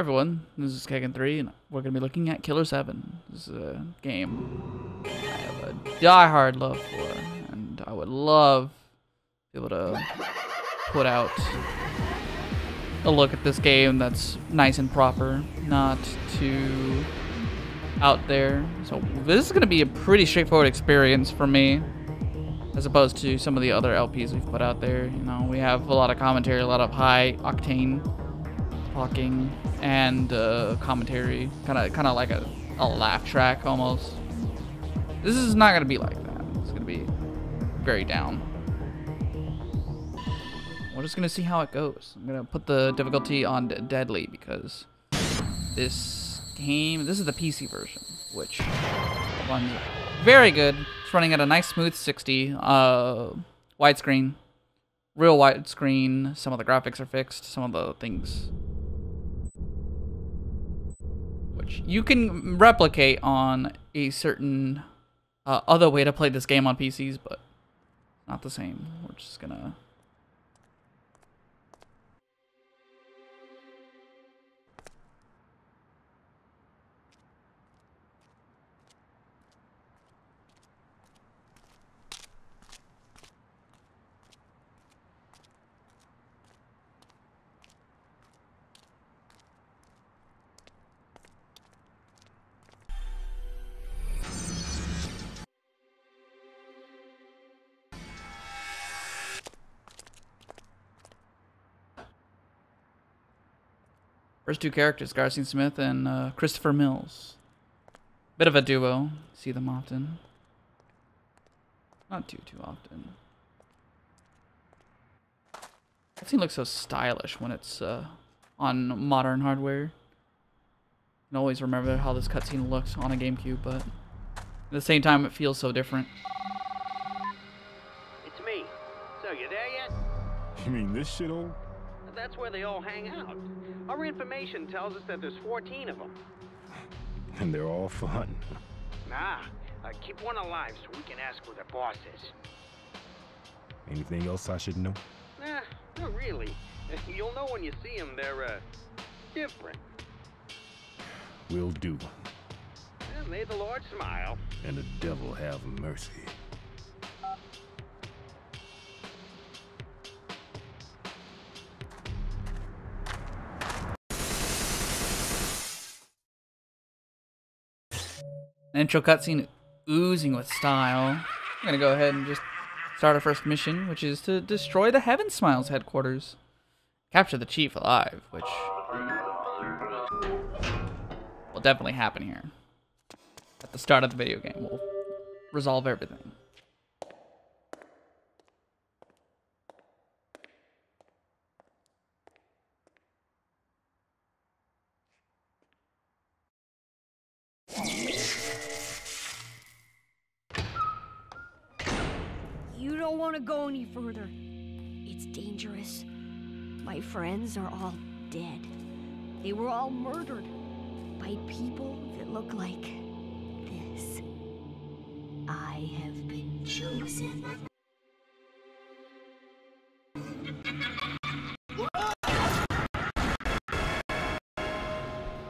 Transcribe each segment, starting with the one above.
Everyone, this is Kagan3, and we're going to be looking at Killer7. This is a game I have a die-hard love for, and I would love to be able to put out a look at this game that's nice and proper, not too out there. So this is going to be a pretty straightforward experience for me, as opposed to some of the other LPs we've put out there. You know, we have a lot of commentary, a lot of high-octane talking and commentary, kind of like a laugh track almost. This is not gonna be like that. It's gonna be very down. We're just gonna see how it goes. I'm gonna put the difficulty on deadly because this is the PC version, which runs very good. It's running at a nice smooth 60, widescreen, real widescreen. Some of the graphics are fixed, some of the things which you can replicate on a certain other way to play this game on PCs, but not the same. We're just gonna first two characters, Garcine Smith and Christopher Mills. Bit of a duo. See them often. Not too often. That scene looks so stylish when it's on modern hardware. You can always remember how this cutscene looks on a GameCube, but at the same time it feels so different. It's me. So you there yet? You mean this shithole? That's where they all hang out. Our information tells us that there's 14 of them. And they're all fun. Nah, keep one alive so we can ask who the boss is. Anything else I should know? Nah, not really. You'll know when you see them. They're, different. Will do. Well, may the Lord smile. And the devil have mercy. Intro cutscene oozing with style. I'm gonna go ahead and just start our first mission, which is to destroy the Heaven Smiles headquarters. Capture the chief alive, which will definitely happen here. At the start of the video game, we'll resolve everything. You don't want to go any further. It's dangerous. My friends are all dead. They were all murdered by people that look like this. I have been chosen.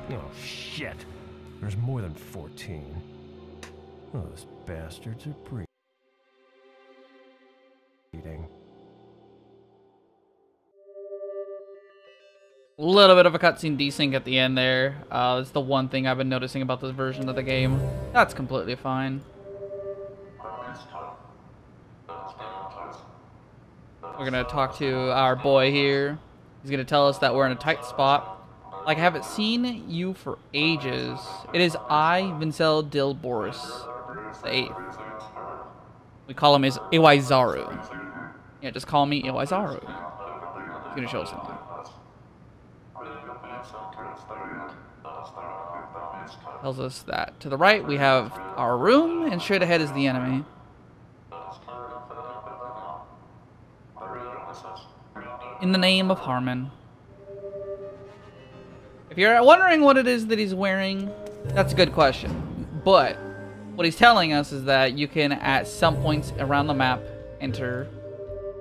Oh, shit. There's more than 14. Those bastards are breeding. A little bit of a cutscene desync at the end there. It's the one thing I've been noticing about this version of the game. That's completely fine. We're gonna talk to our boy here. He's gonna tell us that we're in a tight spot. Like, I haven't seen you for ages. It is I, Vincel Dil Boris the 8th. We call him as Iwaizaru. Yeah, just call me Iwaizaru. He's gonna show us something. Tells us that to the right we have our room, and straight ahead is the enemy. In the name of Harmon. If you're wondering what it is that he's wearing, that's a good question. But what he's telling us is that you can, at some points around the map, enter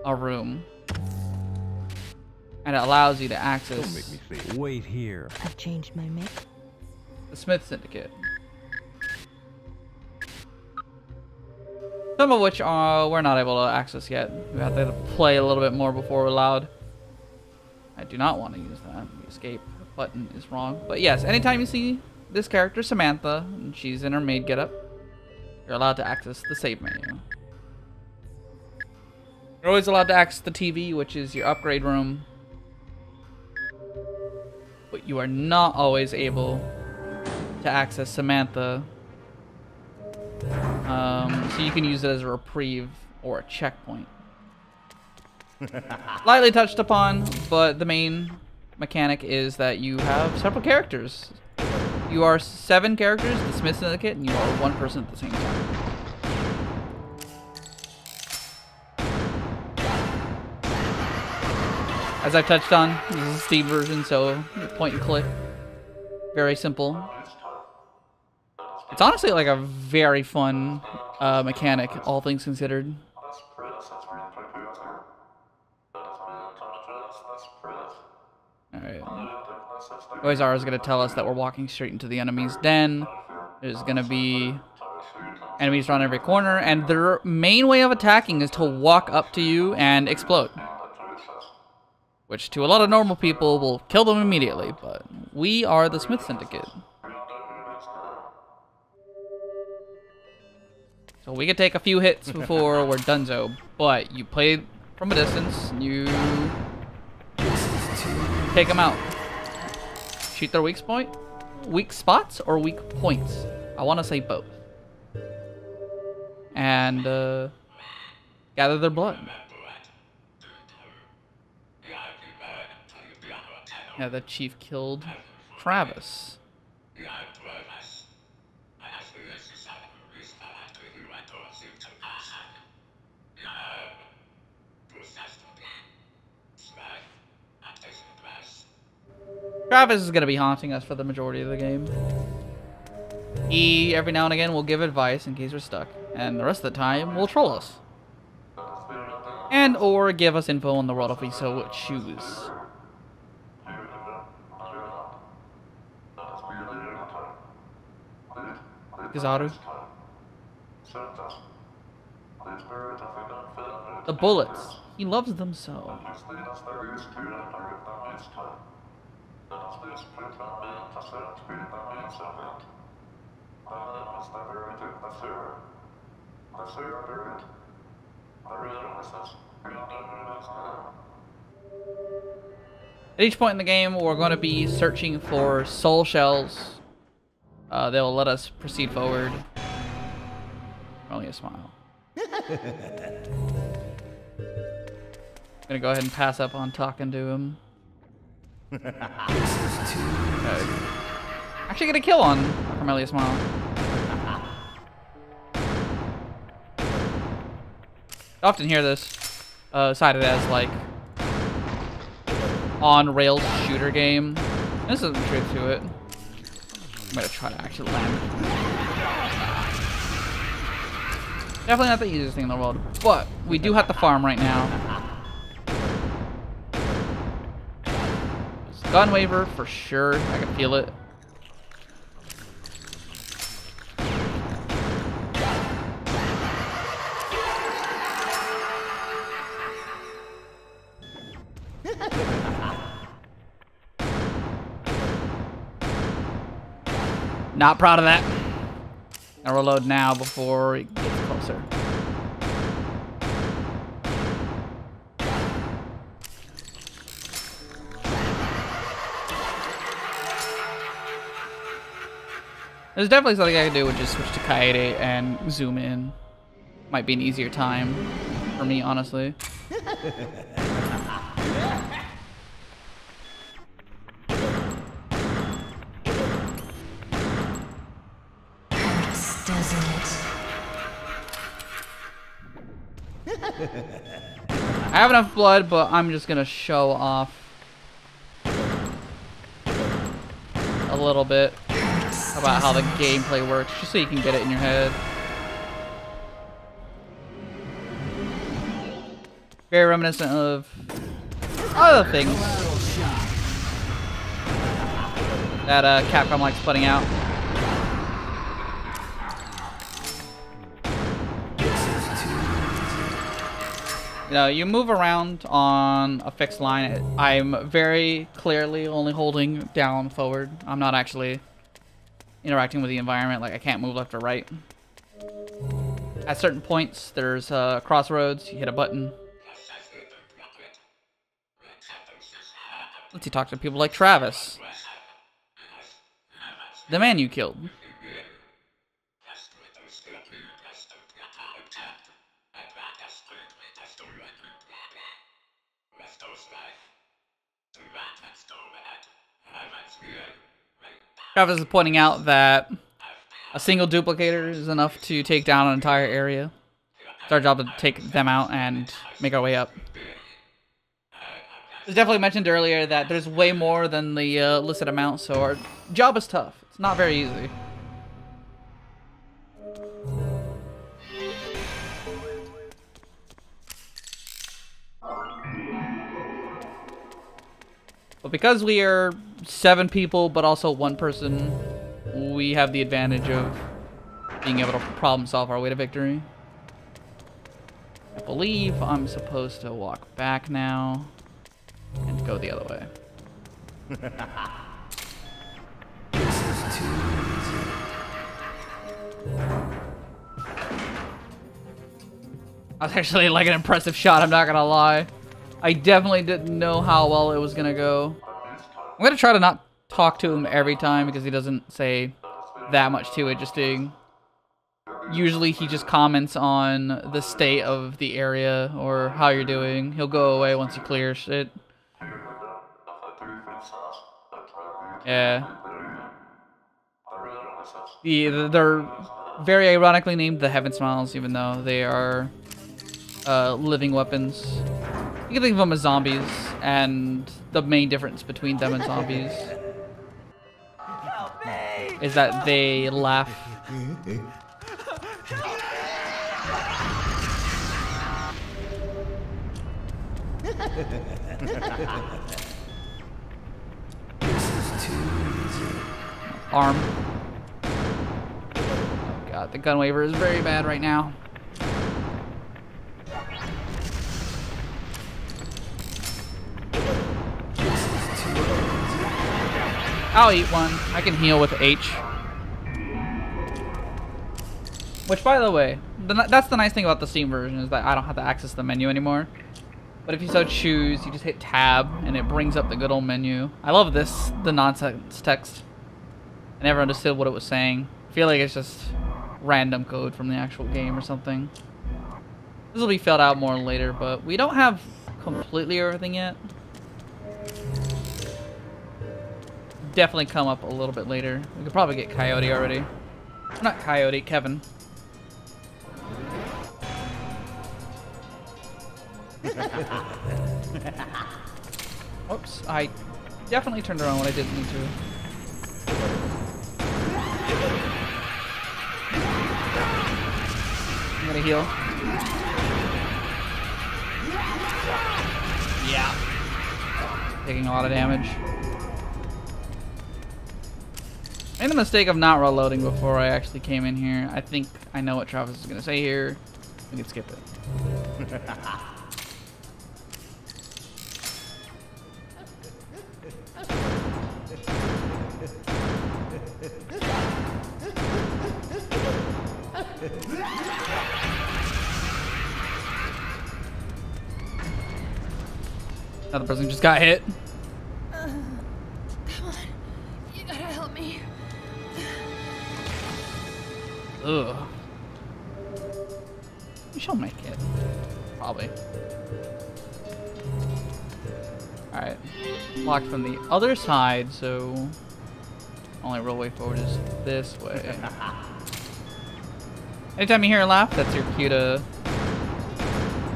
a room and it allows you to Don't access make me think. Wait here. I've changed my make. the Smith Syndicate. Some of which we're not able to access yet. We have to play a little bit more before we're allowed. I do not want to use that. The escape button is wrong. But yes, anytime you see this character, Samantha, and she's in her maid getup, you're allowed to access the save menu. You're always allowed to access the TV, which is your upgrade room. But you are not always able to access Samantha. So you can use it as a reprieve or a checkpoint. Lightly touched upon, but the main mechanic is that you have several characters. You are 7 characters, the Smith Syndicate, and you are 1 person at the same time. As I've touched on, this is a Steam version, so point and click. Very simple. It's honestly like a very fun mechanic, all things considered. Alright. Oizar is going to tell us that we're walking straight into the enemy's den. There's going to be enemies around every corner, and their main way of attacking is to walk up to you and explode. Which to a lot of normal people will kill them immediately, but we are the Smith Syndicate. So we could take a few hits before we're donezo, but you play from a distance, and you take them out. Shoot their weak spots or weak points. I want to say both. And gather their blood. Yeah, the chief killed Travis. Travis is going to be haunting us for the majority of the game. He, every now and again, will give advice in case we're stuck. And the rest of the time, will troll us. And or give us info on the world if we so choose. Kizaru. The bullets. He loves them so. At each point in the game, we're going to be searching for soul shells. They'll let us proceed forward. Only a smile. Gonna go ahead and pass up on talking to him. Actually get a kill on Carmelia Smile. I often hear this cited as like on-rails shooter game. There's some truth to it. I'm gonna try to actually land. Definitely not the easiest thing in the world, but we do have to farm right now. Gun waiver for sure. I can feel it. Not proud of that. I'll reload now before it gets closer. There's definitely something I can do with just switch to Kaede and zoom in. Might be an easier time for me, honestly. Doesn't it? I have enough blood, but I'm just gonna show off a little bit about how the gameplay works, just so you can get it in your head. Very reminiscent of other things that Capcom likes putting out. You know, you move around on a fixed line. I'm very clearly only holding down forward. I'm not actually interacting with the environment. Like, I can't move left or right. At certain points, there's crossroads. You hit a button. Let's see, talk to people like Travis, the man you killed. Travis is pointing out that a single duplicator is enough to take down an entire area. It's our job to take them out and make our way up. It was definitely mentioned earlier that there's way more than the listed amount, so our job is tough. It's not very easy. But because we are 7 people, but also 1 person, we have the advantage of being able to problem solve our way to victory. I believe I'm supposed to walk back now and go the other way. That was actually like an impressive shot, I'm not gonna lie. I definitely didn't know how well it was gonna go. I'm gonna try to not talk to him every time because he doesn't say that much too interesting. Usually he just comments on the state of the area or how you're doing. He'll go away once you clear shit. Yeah. They're very ironically named the Heaven Smiles, even though they are living weapons. You can think of them as zombies, and the main difference between them and zombies is that they laugh. Arm. Oh god, the gun waiver is very bad right now. I'll eat one. I can heal with H. Which, by the way, that's the nice thing about the Steam version, is that I don't have to access the menu anymore. But if you so choose, you just hit tab, and it brings up the good old menu. I love this, the nonsense text. I never understood what it was saying. I feel like it's just random code from the actual game or something. This will be filled out more later, but we don't have completely everything yet. Definitely come up a little bit later. We could probably get Coyote already. Not Coyote, Kevin. Oops, I definitely turned around when I didn't need to. I'm gonna heal. Yeah. Taking a lot of damage. I made the mistake of not reloading before I actually came in here. I think I know what Travis is gonna say here. We can skip it. Another person just got hit. Come on. You gotta help me. Ugh. She'll make it. Probably. Alright. Locked from the other side, so only real way forward is this way. Anytime you hear a laugh, that's your cue to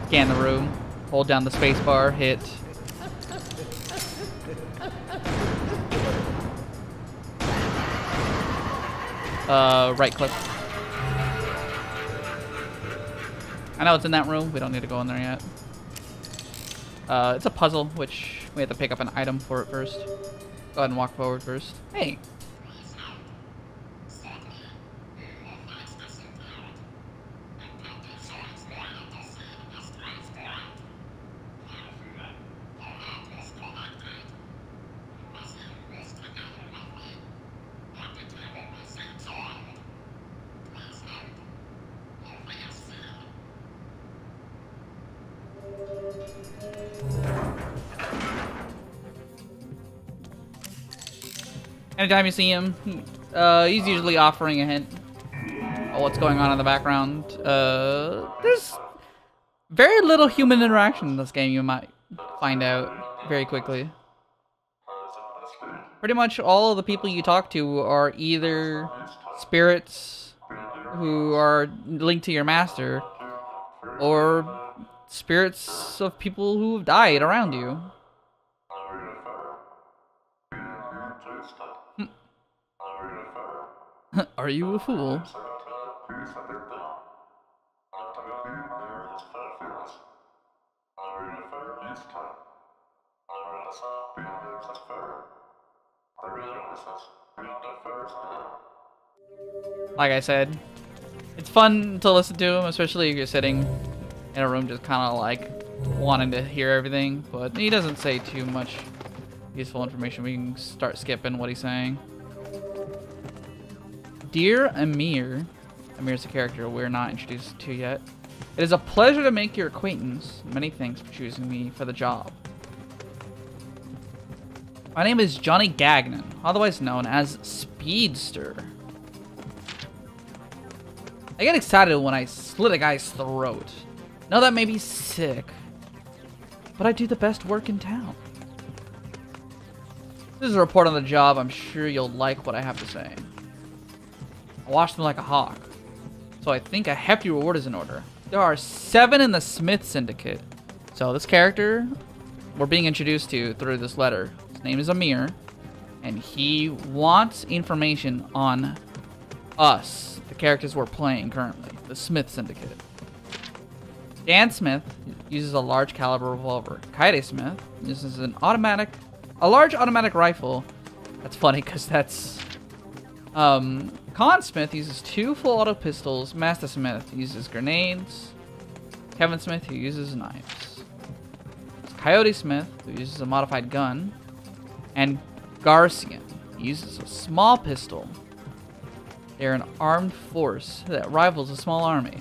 scan the room. Hold down the space bar, hit right click. I know it's in that room. We don't need to go in there yet. It's a puzzle, which we have to pick up an item for it first. Go ahead and walk forward first. Hey. Anytime you see him, he's usually offering a hint of what's going on in the background. There's very little human interaction in this game, you might find out very quickly. Pretty much all of the people you talk to are either spirits who are linked to your master, or spirits of people who have died around you. Are you a fool? Like I said, it's fun to listen to him, especially if you're sitting in a room just kind of like wanting to hear everything, but he doesn't say too much useful information. We can start skipping what he's saying. Dear Amir, Amir's a character we're not introduced to yet. It is a pleasure to make your acquaintance. Many thanks for choosing me for the job. My name is Johnny Gagnon, otherwise known as Speedster. I get excited when I slit a guy's throat. Know that may be sick, but I do the best work in town. This is a report on the job. I'm sure you'll like what I have to say. I watch them like a hawk, so I think a hefty reward is in order. There are 7 in the Smith Syndicate. So this character we're being introduced to through this letter. His name is Amir, and he wants information on us, the characters we're playing currently, the Smith Syndicate. Dan Smith uses a large caliber revolver. Kaede Smith uses a large automatic rifle. That's funny because that's Con Smith uses 2 full auto pistols. Master Smith uses grenades. Kevin Smith, who uses knives. Coyote Smith, who uses a modified gun. And Garcian uses a small pistol. They're an armed force that rivals a small army.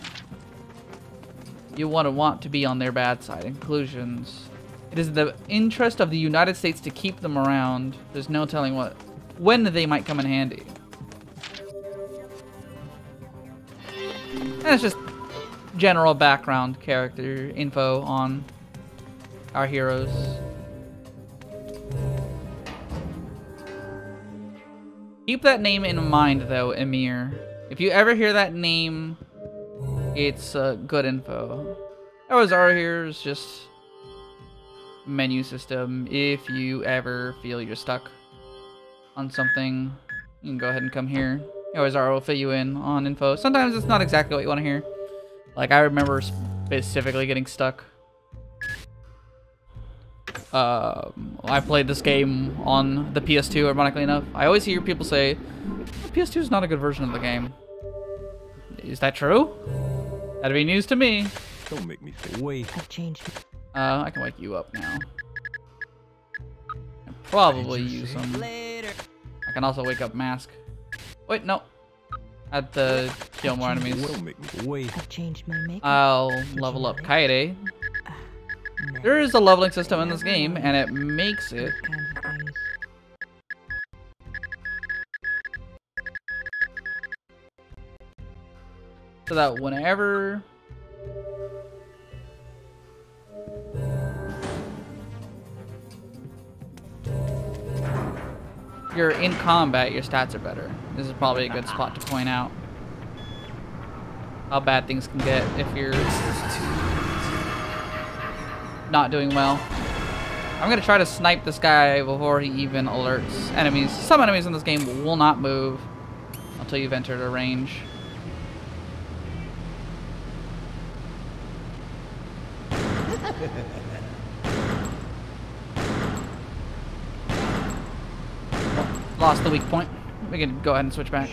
You want to be on their bad side. In conclusions, it is the interest of the United States to keep them around. There's no telling when they might come in handy. And it's just general background character info on our heroes. Keep that name in mind, though, Emir. If you ever hear that name, it's good info. Our here's just menu system. If you ever feel you're stuck on something, you can go ahead and come here. Will fill you in on info. Sometimes it's not exactly what you want to hear. Like, I remember specifically getting stuck. I played this game on the PS2, ironically enough. I always hear people say, PS2 is not a good version of the game. Is that true? That'd be news to me. Don't make me wait. I've changed. I can wake you up now. And probably use them. I can also wake up Mask. Wait, no. I have to kill more enemies. Don't make me wait. I've changed my makeup. I'll level up Kaede. There is a leveling system in this game, and it makes it Kinds of things. so that whenever you're in combat, your stats are better. This is probably a good spot to point out how bad things can get if you're not doing well. I'm gonna try to snipe this guy before he even alerts enemies. Some enemies in this game will not move until you've entered a range. lost the weak point. We can go ahead and switch back.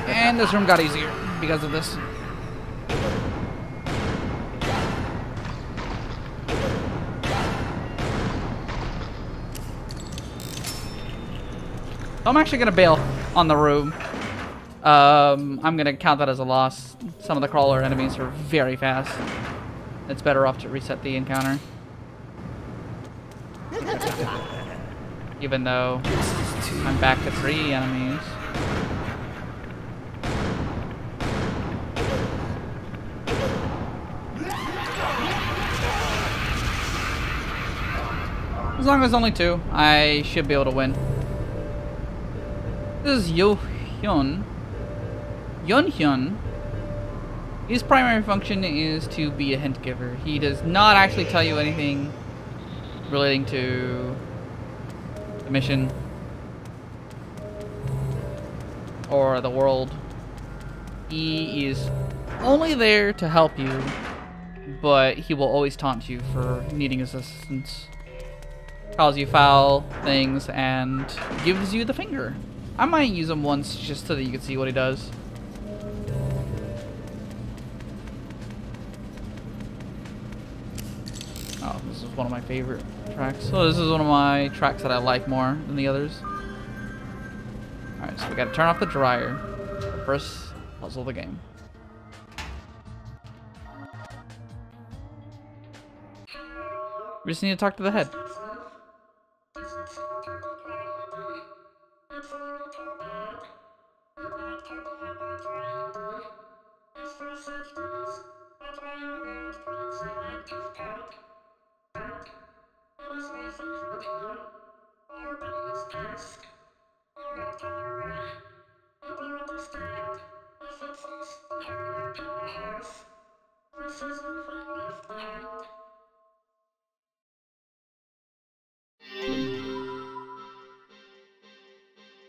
And this room got easier because of this. I'm actually gonna bail on the room. I'm gonna count that as a loss. Some of the crawler enemies are very fast. It's better off to reset the encounter. Even though I'm back to 3 enemies. As long as only 2, I should be able to win. This is Yo-hyun. Yun-hyun. His primary function is to be a hint giver. He does not actually tell you anything relating to the mission or the world. He is only there to help you, but he will always taunt you for needing his assistance. Calls you foul things and gives you the finger. I might use him once just so that you can see what he does. Oh, this is one of my favorite tracks. So this is one of my tracks that I like more than the others. Alright, so we gotta turn off the dryer. The first puzzle of the game. We just need to talk to the head.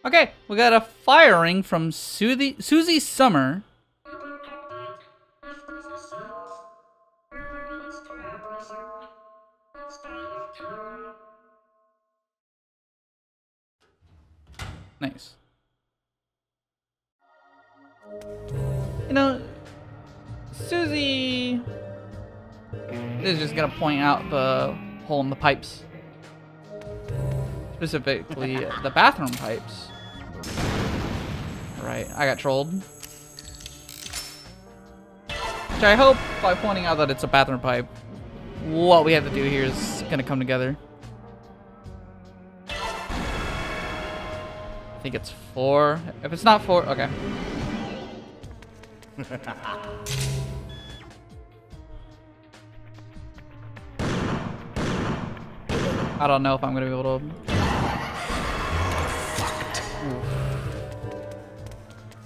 Okay, we got a firing from Susie Summer. Nice. You know, Susie is just gonna point out the hole in the pipes. Specifically, the bathroom pipes. Right, I got trolled. Which I hope, by pointing out that it's a bathroom pipe, what we have to do here is gonna come together. I think it's 4. If it's not 4, okay. I don't know if I'm gonna be able to.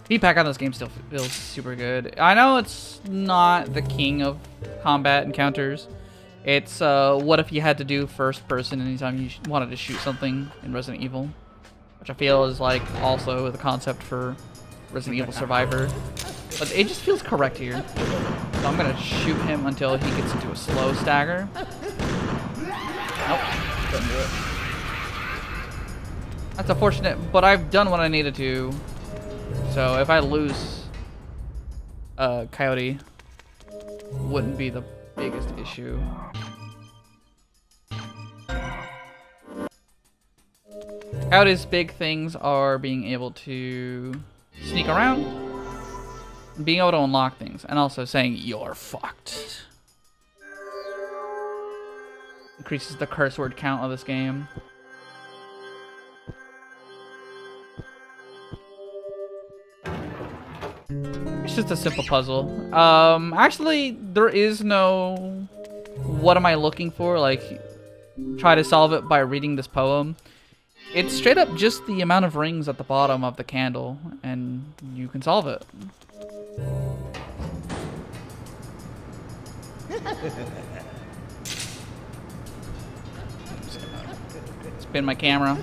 Feedback on this game still feels super good. I know it's not the king of combat encounters. It's what if you had to do first person anytime you wanted to shoot something in Resident Evil, which I feel is like also the concept for Resident Evil Survivor. But it just feels correct here. So I'm gonna shoot him until he gets into a slow stagger. Nope, couldn't do it. That's unfortunate, but I've done what I needed to. So if I lose Coyote, wouldn't be the biggest issue. Coyote's big things are being able to sneak around, being able to unlock things, and also saying you're fucked. Increases the curse word count of this game. It's just a simple puzzle. Actually, there is no what am I looking for, like try to solve it by reading this poem. It's straight up just the amount of rings at the bottom of the candle, and you can solve it. Spin my camera.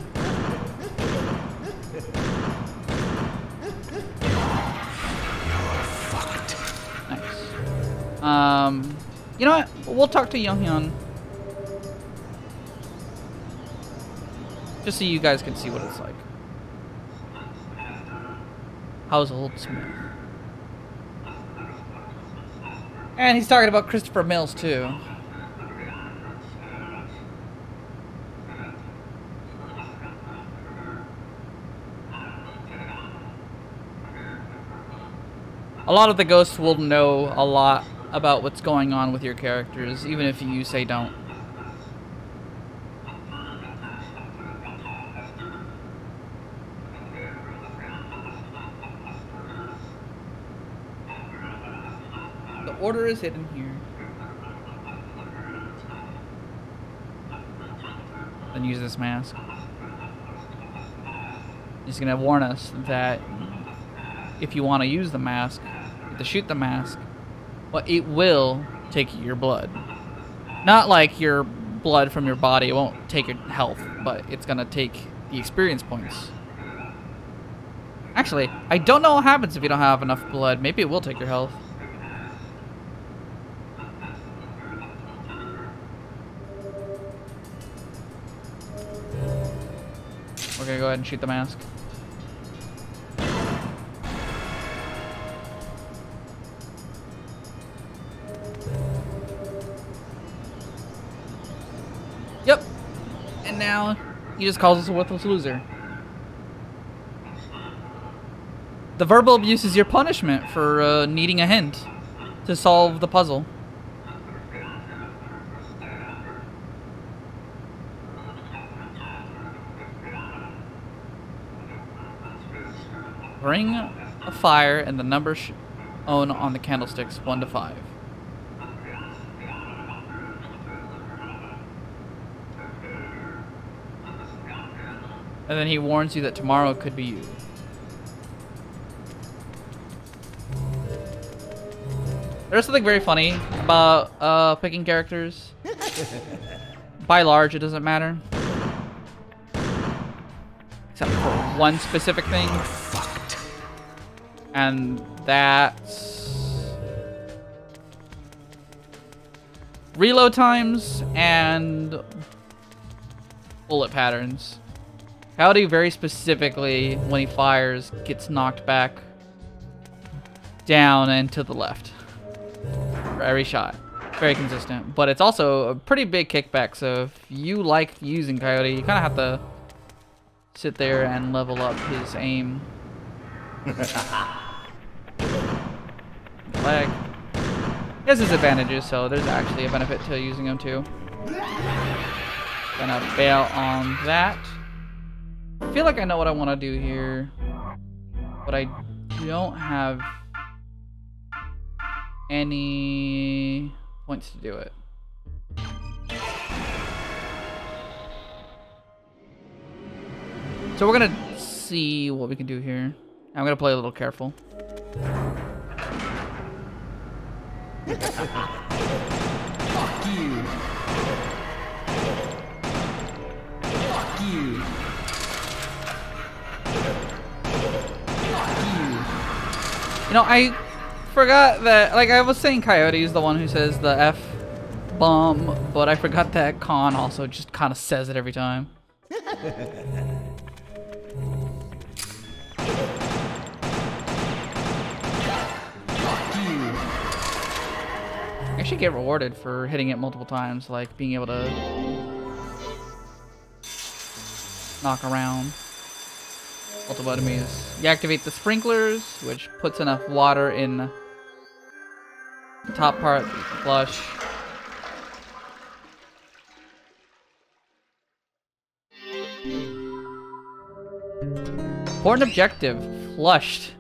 You know what? We'll talk to Younghyun. Just so you guys can see what it's like. How's Old Smith? And he's talking about Christopher Mills too. A lot of the ghosts will know a lot about what's going on with your characters, even if you say don't. The order is hidden here. Then use this mask. He's gonna warn us that if you want to use the mask, to shoot the mask, well, it will take your blood. Not like your blood from your body, it won't take your health, but it's gonna take the experience points. Actually, I don't know what happens if you don't have enough blood. Maybe it will take your health. We're gonna go ahead and shoot the mask. Yep. And now he just calls us a worthless loser. The verbal abuse is your punishment for needing a hint to solve the puzzle. Bring a fire and the number shown on the candlesticks 1 to 5. And then he warns you that tomorrow could be you. There's something very funny about picking characters. By large, it doesn't matter. Except for one specific thing. And that's reload times and bullet patterns. Howdy very specifically, when he fires, gets knocked back down and to the left for every shot. Very consistent, but it's also a pretty big kickback, so if you like using Coyote, you kind of have to sit there and level up his aim. Leg. He has his advantages, so there's actually a benefit to using him too. Gonna bail on that. I feel like I know what I want to do here, but I don't have any points to do it. So we're gonna see what we can do here. I'm gonna play a little careful. Fuck you. Fuck you. You know, I forgot that, like, I was saying Coyote is the one who says the F-bomb, but I forgot that Khan also just kind of says it every time. I should get rewarded for hitting it multiple times, like being able to knock around multiple enemies. You activate the sprinklers, which puts enough water in the top part that you can flush. Important objective, flushed.